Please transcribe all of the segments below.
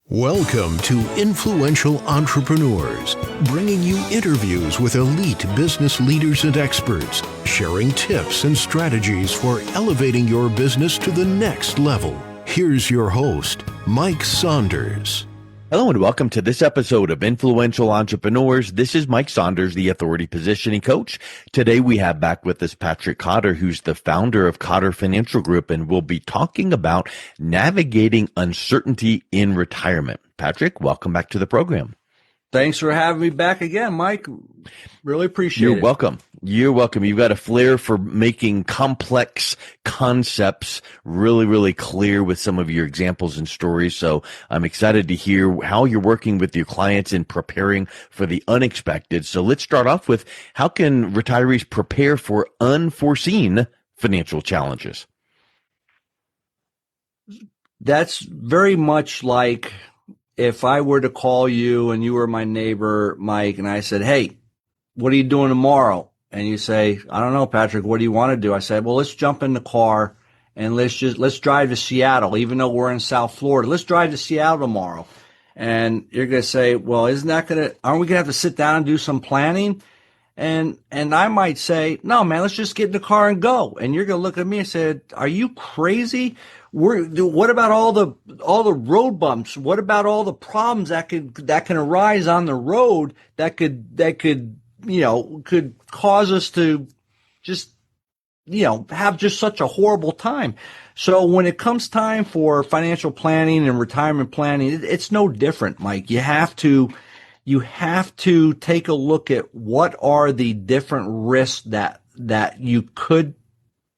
Welcome to Influential Entrepreneurs, bringing you interviews with elite business leaders and experts, sharing tips and strategies for elevating your business to the next level. Here's your host, Mike Saunders. Hello and welcome to this episode of Influential Entrepreneurs. This is Mike Saunders, the Authority Positioning Coach. Today we have back with us Patrick Cotter, who's the founder of Cotter Financial Group, and we'll be talking about navigating uncertainty in retirement. Patrick, welcome back to the program. Thanks for having me back again, Mike. Really appreciate it. You're welcome. You're welcome. You've got a flair for making complex concepts really clear with some of your examples and stories. So I'm excited to hear how you're working with your clients in preparing for the unexpected. So let's start off with, how can retirees prepare for unforeseen financial challenges? That's very much like if I were to call you and you were my neighbor, Mike, and I said, "Hey, what are you doing tomorrow?" And you say, "I don't know, Patrick, what do you want to do?" I said, "Well, let's jump in the car and let's drive to Seattle, even though we're in South Florida. Let's drive to Seattle tomorrow." And you're going to say, "Well, aren't we going to have to sit down and do some planning?" And I might say, "No, man, let's just get in the car and go." And you're going to look at me and say, "Are you crazy? What about all the road bumps? What about all the problems that can arise on the road that could cause us to just, have just such a horrible time?" So when it comes time for financial planning and retirement planning, it's no different, Mike. You have to take a look at what are the different risks that you could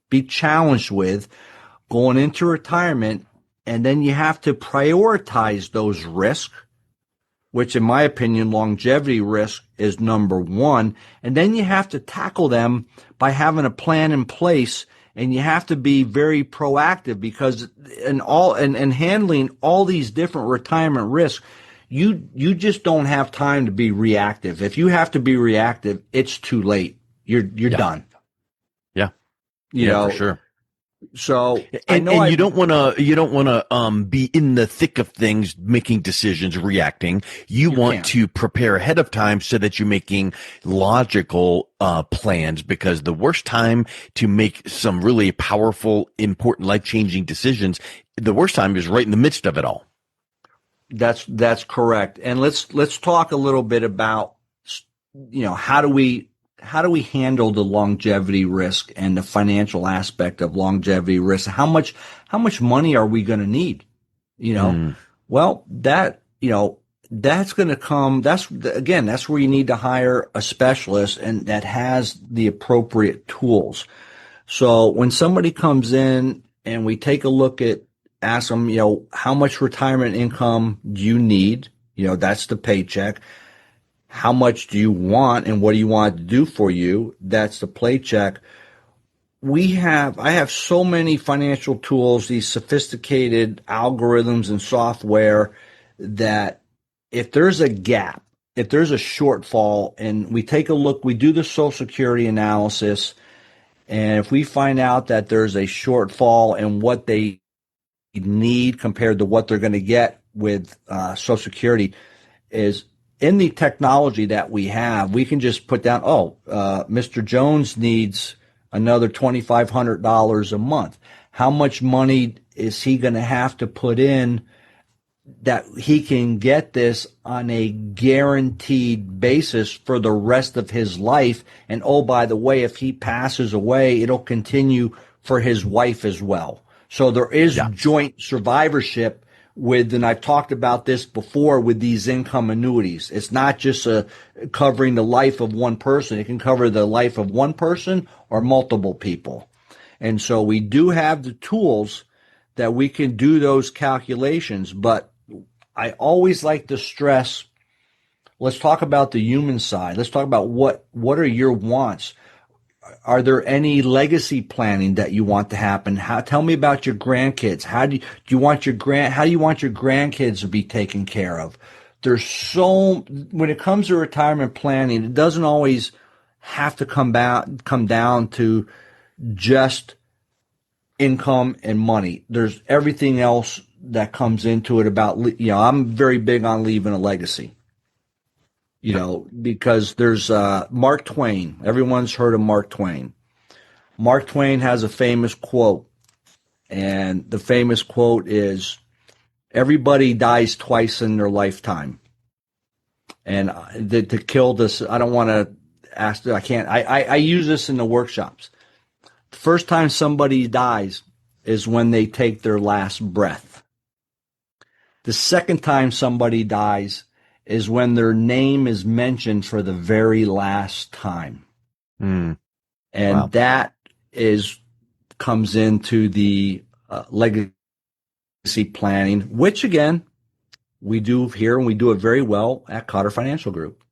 be challenged with going into retirement, and then you have to prioritize those risks, which in my opinion, longevity risk is number one. And then you have to tackle them by having a plan in place, and you have to be very proactive, because in handling all these different retirement risks, you just don't have time to be reactive. If you have to be reactive, it's too late. You're done. Yeah. For sure. So you don't want to be in the thick of things, making decisions, reacting. You want to prepare ahead of time so that you're making logical plans, because the worst time to make some really powerful, important, life-changing decisions, the worst time is right in the midst of it all. That's correct. And let's talk a little bit about, how do we handle the longevity risk and the financial aspect of longevity risk? How much money are we going to need? Well, that's going to come. That's where you need to hire a specialist, and that has the appropriate tools. So when somebody comes in and we take a look at, ask them, how much retirement income do you need? That's the paycheck. How much do you want, and what do you want to do for you? That's the paycheck. I have so many financial tools, these sophisticated algorithms and software, that if there's a gap, if there's a shortfall, and we take a look, we do the Social Security analysis, and if we find out that there's a shortfall in what they need compared to what they're going to get with Social Security, is in the technology that we have, we can just put down, Mr. Jones needs another $2,500 a month. How much money is he going to have to put in that he can get this on a guaranteed basis for the rest of his life? And by the way, if he passes away, it'll continue for his wife as well. So there is joint survivorship and I've talked about this before, with these income annuities. It's not just covering the life of one person. It can cover the life of one person or multiple people. And so we do have the tools that we can do those calculations. But I always like to stress, let's talk about the human side. Let's talk about what are your wants. Are there any legacy planning that you want to happen? Tell me about your grandkids. How do you want your grandkids to be taken care of? When it comes to retirement planning, it doesn't always have to come down to just income and money. There's everything else that comes into it about, I'm very big on leaving a legacy, because there's Mark Twain. Everyone's heard of Mark Twain. Mark Twain has a famous quote, and the famous quote is, everybody dies twice in their lifetime. And to kill this, I don't want to ask, I can't, I use this in the workshops. The first time somebody dies is when they take their last breath. The second time somebody dies is when their name is mentioned for the very last time. And Wow. that comes into the legacy planning, which again, we do here, and we do it very well at Cotter Financial Group.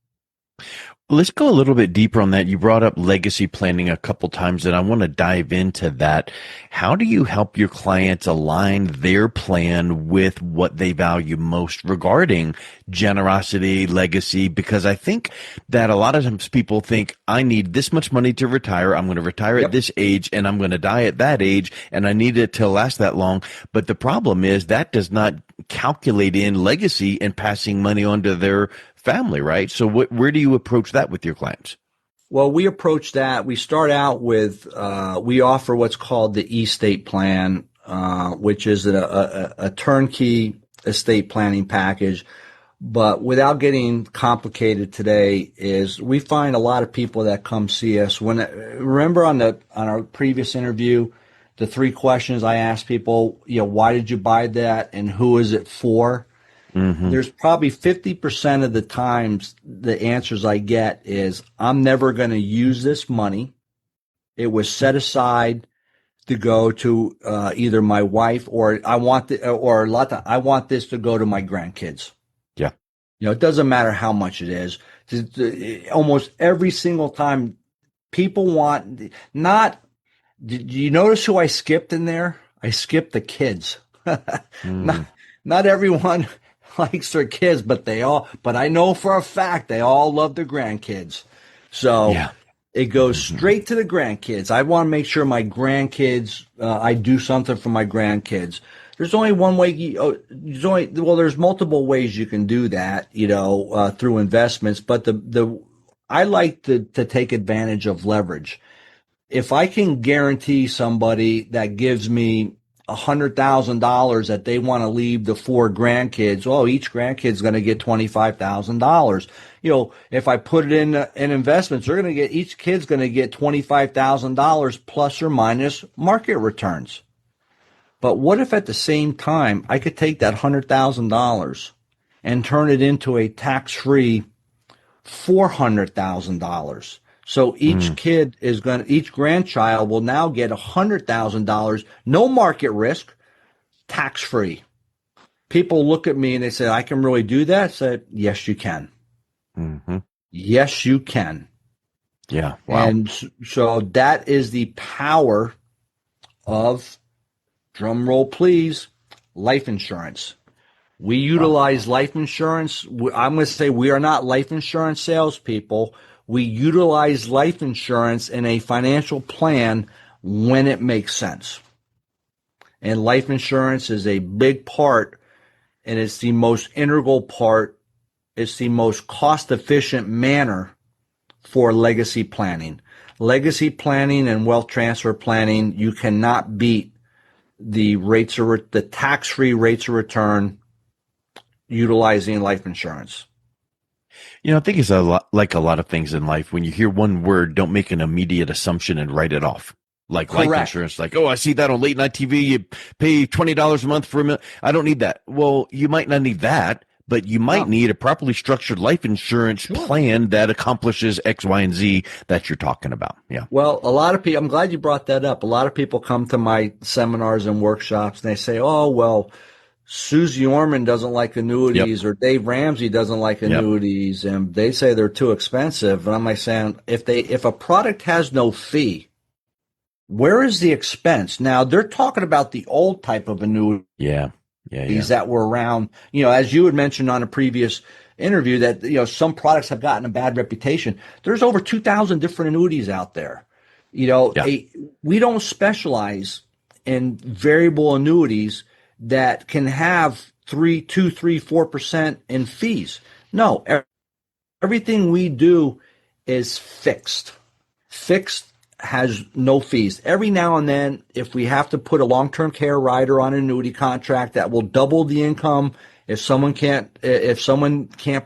Let's go a little bit deeper on that. You brought up legacy planning a couple times, and I want to dive into that. How do you help your clients align their plan with what they value most regarding generosity, legacy? Because I think that a lot of times people think, I need this much money to retire. I'm going to retire at this age, and I'm going to die at that age, and I need it to last that long. But the problem is that does not calculate in legacy and passing money on to their family, right? So where do you approach that with your clients? Well, we approach that. We start out with, we offer what's called the estate plan, which is a turnkey estate planning package. But without getting complicated today, is we find a lot of people that come see us. Remember on our previous interview, the 3 questions I asked people, why did you buy that and who is it for? Mm-hmm. There's probably 50% of the times the answers I get is, I'm never going to use this money. It was set aside to go to either my wife, or I want this to go to my grandkids. Yeah. It doesn't matter how much it is. Almost every single time people want not. Did you notice who I skipped in there? I skipped the kids. Not everyone likes their kids, but I know for a fact they all love their grandkids. So it goes straight to the grandkids. I want to make sure my grandkids, I do something for my grandkids. There's only one way. There's multiple ways you can do that, through investments. But I like to take advantage of leverage. If I can guarantee somebody that gives me $100,000 that they want to leave the 4 grandkids, each grandkid's going to get $25,000. If I put it in investments, each kid's going to get $25,000 plus or minus market returns. But what if at the same time I could take that $100,000 and turn it into a tax-free $400,000? So each each grandchild will now get $100,000, no market risk, tax free. People look at me and they say, I can really do that? I said, yes, you can. Mm-hmm. Yes, you can. Yeah. Wow. And so that is the power of, drum roll please, life insurance. We utilize life insurance. I'm going to say we are not life insurance salespeople. We utilize life insurance in a financial plan when it makes sense. And life insurance is a big part, and it's the most integral part. It's the most cost-efficient manner for legacy planning. Legacy planning and wealth transfer planning, you cannot beat the tax-free rates of return utilizing life insurance. I think it's like a lot of things in life. When you hear one word, don't make an immediate assumption and write it off. Like Correct. Life insurance, like, I see that on late night TV. You pay $20 a month for a minute. I don't need that. Well, you might not need that, but you might need a properly structured life insurance plan that accomplishes X, Y, and Z that you're talking about. Yeah. Well, a lot of people, I'm glad you brought that up. A lot of people come to my seminars and workshops and they say, Susie Orman doesn't like annuities, or Dave Ramsey doesn't like annuities, and they say they're too expensive. And I'm like saying, if a product has no fee, where is the expense? Now they're talking about the old type of annuities that were around. As you had mentioned on a previous interview, that some products have gotten a bad reputation. There's over 2,000 different annuities out there. We don't specialize in variable annuities that can have 4% in fees. No, everything we do is fixed. Fixed has no fees. Every now and then, if we have to put a long-term care rider on an annuity contract that will double the income, if someone can't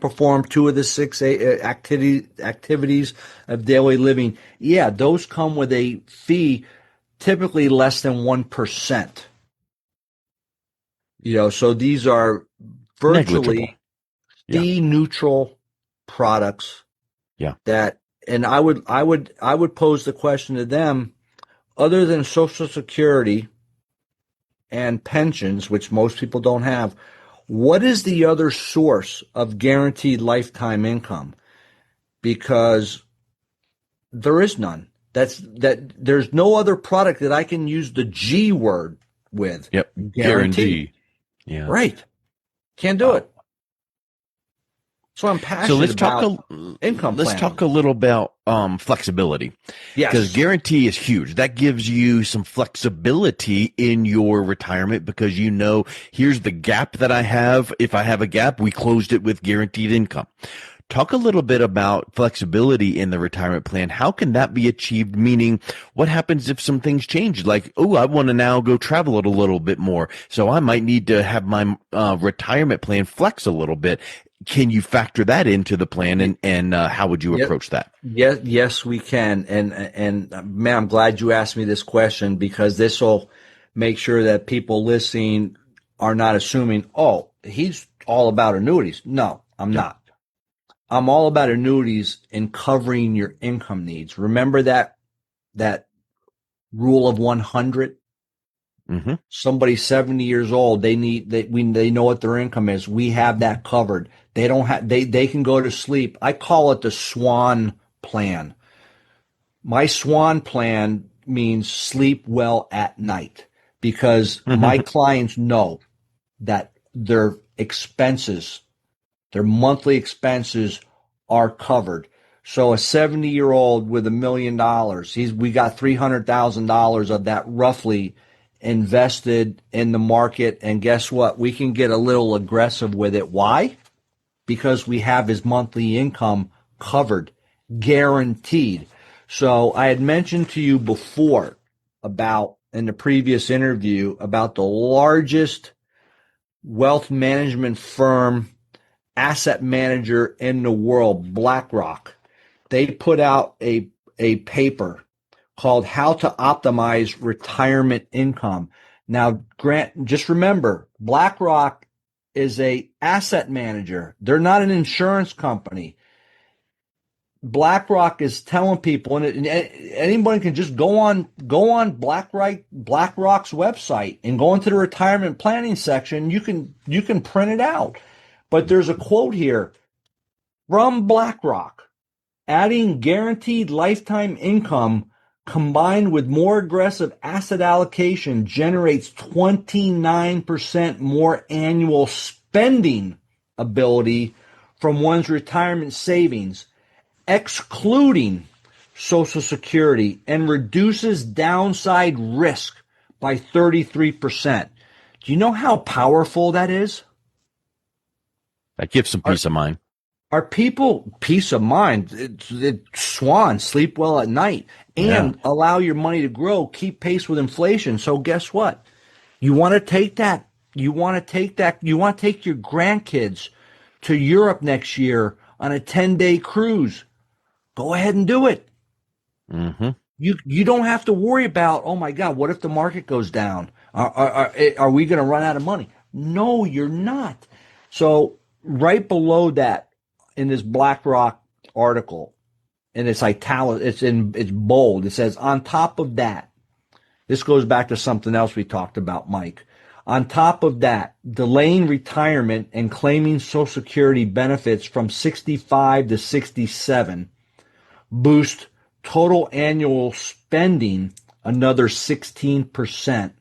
perform 2 of the 6 activities of daily living, yeah, those come with a fee, typically less than 1%. So these are Negligible. virtually fee neutral products. Yeah. And I would pose the question to them, other than Social Security and pensions, which most people don't have, what is the other source of guaranteed lifetime income? Because there is none. There's no other product that I can use the G word with. Yep. Guarantee. Yeah. Right. Can't do it. So I'm passionate about income planning. Let's talk a little about flexibility. Yes. Because guarantee is huge. That gives you some flexibility in your retirement because here's the gap that I have. If I have a gap, we closed it with guaranteed income. Talk a little bit about flexibility in the retirement plan. How can that be achieved? Meaning, what happens if some things change? Like, I want to now go travel it a little bit more. So I might need to have my retirement plan flex a little bit. Can you factor that into the plan, and how would you approach that? Yes, we can. And man, I'm glad you asked me this question, because this will make sure that people listening are not assuming, he's all about annuities. No, I'm not. I'm all about annuities and covering your income needs. Remember that rule of 100? Mm-hmm. Somebody 70 years old, they know what their income is. We have that covered. They can go to sleep. I call it the SWAN plan. My SWAN plan means sleep well at night, because my clients know that their monthly expenses are covered. So a 70-year-old with $1 million, we got $300,000 of that roughly invested in the market. And guess what? We can get a little aggressive with it. Why? Because we have his monthly income covered, guaranteed. So I had mentioned to you before in the previous interview about the largest wealth management firm, asset manager in the world, BlackRock. They put out a paper called How to Optimize Retirement Income. Now, Grant, just remember, BlackRock is a asset manager. They're not an insurance company. BlackRock is telling people, and anybody can just go on BlackRock's website and go into the retirement planning section. You can print it out. But there's a quote here from BlackRock: adding guaranteed lifetime income combined with more aggressive asset allocation generates 29% more annual spending ability from one's retirement savings, excluding Social Security, and reduces downside risk by 33%. Do you know how powerful that is? That gives some peace of mind. Are people peace of mind? It's SWAN, sleep well at night, and allow your money to grow, keep pace with inflation. So guess what? You want to take that. You want to take your grandkids to Europe next year on a 10-day cruise. Go ahead and do it. Mm-hmm. You don't have to worry about, oh my God, what if the market goes down? Are we going to run out of money? No, you're not. So right below that, in this BlackRock article, and it's italic, it's bold. It says, on top of that, this goes back to something else we talked about, Mike. On top of that, delaying retirement and claiming Social Security benefits from 65 to 67 boost total annual spending another 16%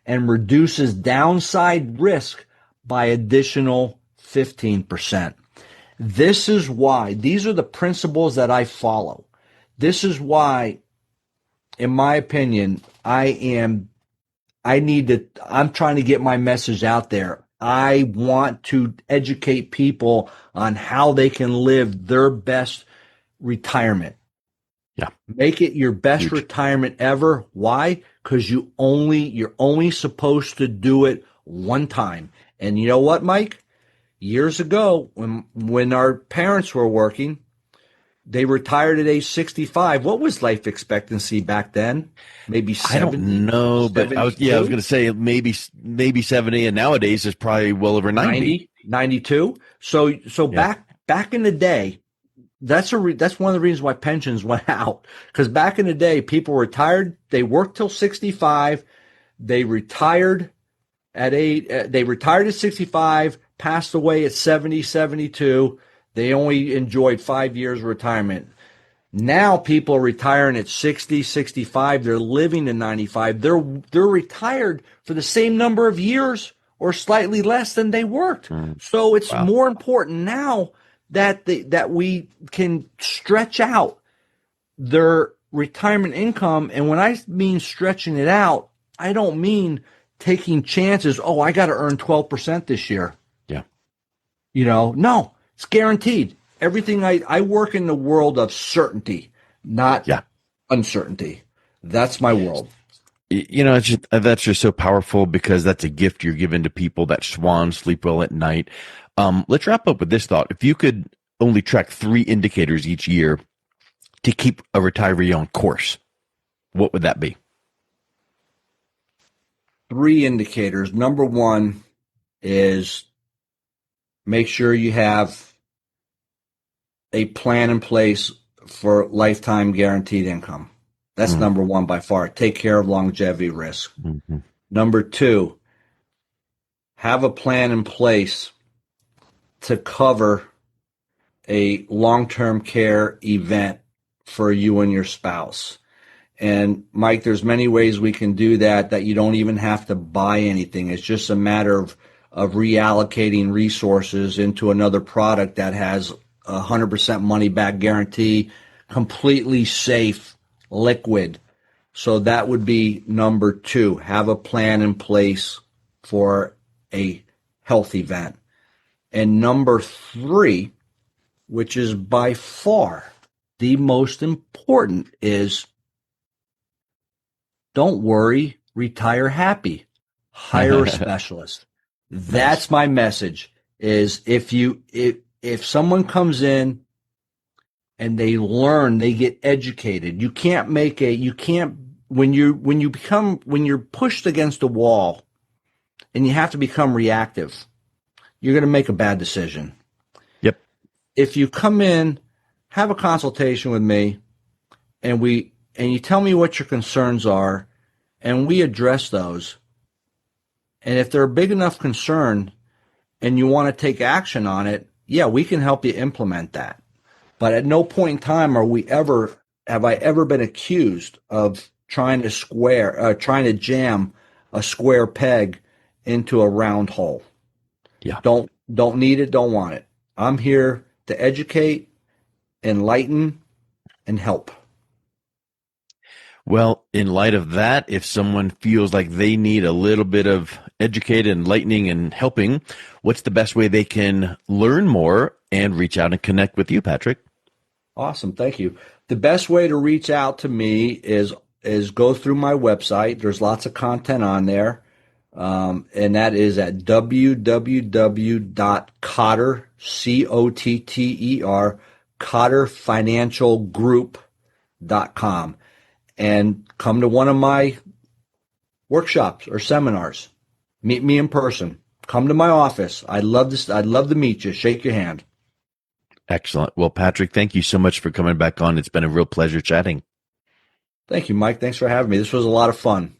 and reduces downside risk by additional 15%. This is why, these are the principles that I follow. This is why, in my opinion, I I'm trying to get my message out there. I want to educate people on how they can live their best retirement. Yeah. Make it your best Huge. retirement ever. Why? Because you're only supposed to do it one time. And you know what, Mike? Years ago, when our parents were working, they retired at age 65. What was life expectancy back then? Maybe 70? I don't know, but I was 72? going to say maybe 70, and nowadays it's probably well over 90. 92. So Yeah. back in the day, that's one of the reasons why pensions went out. Because back in the day, people retired, they worked till 65, they retired they retired at 65, passed away at 70, 72. They only enjoyed 5 years of retirement. Now people are retiring at 60, 65. They're living to 95. They're retired for the same number of years or slightly less than they worked. So it's Wow. more important now that that we can stretch out their retirement income. And when I mean stretching it out, I don't mean taking chances. Oh, I got to earn 12% this year. Yeah. No, it's guaranteed. Everything I work in the world of certainty, not uncertainty. That's my world. That's just so powerful because that's a gift you're giving to people that swan sleep well at night. Let's wrap up with this thought. If you could only track 3 indicators each year to keep a retiree on course, what would that be? 3 indicators. Number 1 is make sure you have a plan in place for lifetime guaranteed income. That's number 1 by far. Take care of longevity risk. Mm-hmm. Number 2, have a plan in place to cover a long-term care event for you and your spouse. And Mike, there's many ways we can do that you don't even have to buy anything. It's just a matter of reallocating resources into another product that has 100% money back guarantee, completely safe, liquid. So that would be number 2. Have a plan in place for a health event. And number 3, which is by far the most important, is don't worry, retire happy. Hire a specialist. That's my message. Is if someone comes in and they learn, they get educated. When you're pushed against a wall and you have to become reactive, you're going to make a bad decision. Yep. If you come in, have a consultation with me, and you tell me what your concerns are, and we address those. And if they're a big enough concern and you want to take action on it, we can help you implement that. But at no point in time have I ever been accused of trying to jam a square peg into a round hole. Yeah. Don't need it, don't want it. I'm here to educate, enlighten, and help. Well, in light of that, if someone feels like they need a little bit of educated, enlightening, and helping, what's the best way they can learn more and reach out and connect with you, Patrick? Awesome. Thank you. The best way to reach out to me is go through my website. There's lots of content on there. And that is at www.cotter, COTTER, cotterfinancialgroup.com. And come to one of my workshops or seminars. Meet me in person. Come to my office. I'd love to meet you. Shake your hand. Excellent. Well, Patrick, thank you so much for coming back on. It's been a real pleasure chatting. Thank you, Mike. Thanks for having me. This was a lot of fun.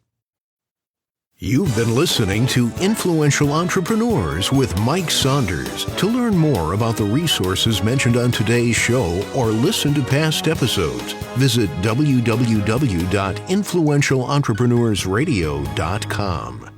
You've been listening to Influential Entrepreneurs with Mike Saunders. To learn more about the resources mentioned on today's show or listen to past episodes, visit www.influentialentrepreneursradio.com.